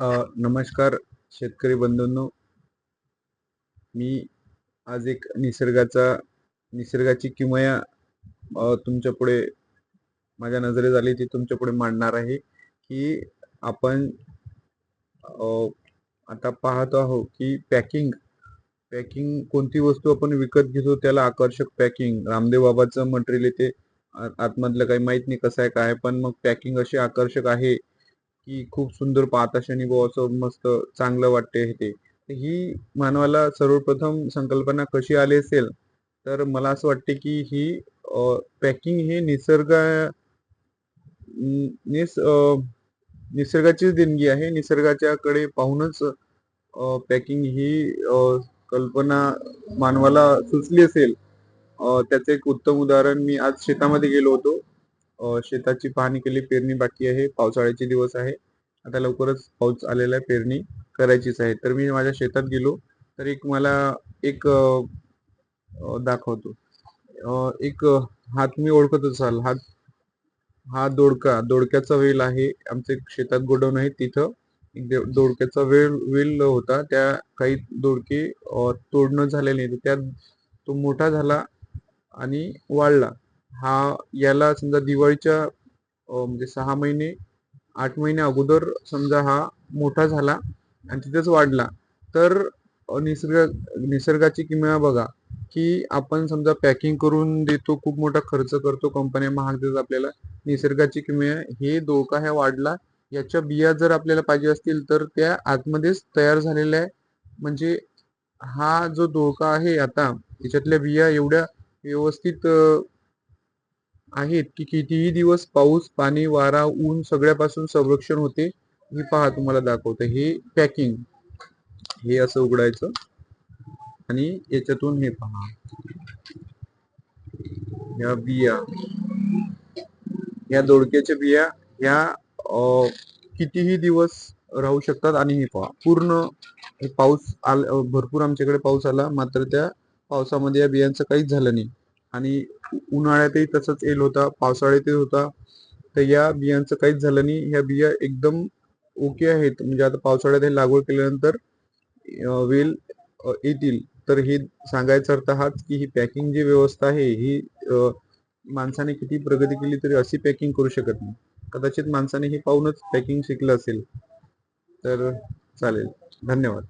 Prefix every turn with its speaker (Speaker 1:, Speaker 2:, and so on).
Speaker 1: नमस्कार शेतकरी बंधूंनो. मी आज एक निसर्गाची किमया तुमच्या पुढे माझ्या नजरेत आली ती तुमच्या पुढे मांडणार आहे की आपण आता पाहतो आहोत की पॅकिंग पॅकिंग कोणती वस्तू आपण विकत घेतो त्याला आकर्षक पॅकिंग रामदेव बाबाचं मटेरियल येते आतमधलं काही माहित नाही कसं आहे काय, पण मग पॅकिंग अशी आकर्षक आहे की खूप सुंदर पाहत क्षणी असं मस्त चांगलं वाटते ते. ही मानवाला सर्वप्रथम संकल्पना कशी आली असेल तर मला असं वाटते की ही पॅकिंग हे निसर्गाचीच देणगी आहे. निसर्गाच्याकडे पाहूनच पॅकिंग ही कल्पना मानवाला सुचली असेल. त्याचं एक उत्तम उदाहरण, मी आज शेतामध्ये गेलो होतो. शेताची पाहणी केली, पेरणी बाकी आहे, पावसाळ्याचे दिवस आहे, आता लवकरच पाऊस आलेला आहे, पेरणी करायचीच आहे. तर मी माझ्या शेतात गेलो तर मला एक दाखवतो. एक हा तुम्ही ओळखत असाल, हा दोडक्याचा वेल आहे. आमच्या शेतात गोडाऊन आहे, तिथं एक दोडक्याचा वेल होता. त्या काही दोडके तोडणं झालेले नाही, त्यात तो मोठा झाला आणि वाढला. याला समजा दिवाळीच्या म्हणजे 6 महिने 8 महिने अगोदर समजा हा मोठा झाला आणि तिथेच वाढला. तर निसर्गाची किमया बघा की आपण समजा पॅकिंग करून देतो, खूप मोठा खर्च करतो, कंपन्या महाग देतात आपल्याला. निसर्गाची किमया, हे दोडका ह्या वाढला, याच्या बिया जर आपल्याला पाहिजे असतील तर त्या आतमध्येच तयार झालेल्या आहे. म्हणजे हा जो दोडका आहे आता, त्याच्यातल्या बिया एवढ्या व्यवस्थित आहेत की कितीही दिवस पाऊस पाणी वारा ऊन सगळ्यापासून संरक्षण होते. हे पहा, तुम्हाला दाखवतं हे पॅकिंग. हे असं उघडायचं आणि याच्यातून हे पहा, या बिया, या दोडक्याच्या बिया ह्या कितीही दिवस राहू शकतात. आणि हे पहा पूर्ण पाऊस भरपूर आमच्याकडे पाऊस आला, मात्र त्या पावसामध्ये या बियांचं काहीच झालं नाही. आणि उन्हाळ्यातही तसंच येईल होता, पावसाळ्यातही होता, तर या बियांचं काहीच झालं नाही. ह्या बिया एकदम ओके आहेत. म्हणजे आता पावसाळ्यात हे लागवड केल्यानंतर वेल येतील. तर हे सांगायचा अर्थ हाच की ही पॅकिंग जी व्यवस्था आहे ही माणसाने किती प्रगती केली तरी अशी पॅकिंग करू शकत नाही. कदाचित माणसाने हे पाहूनच पॅकिंग शिकलं असेल. तर चालेल, धन्यवाद.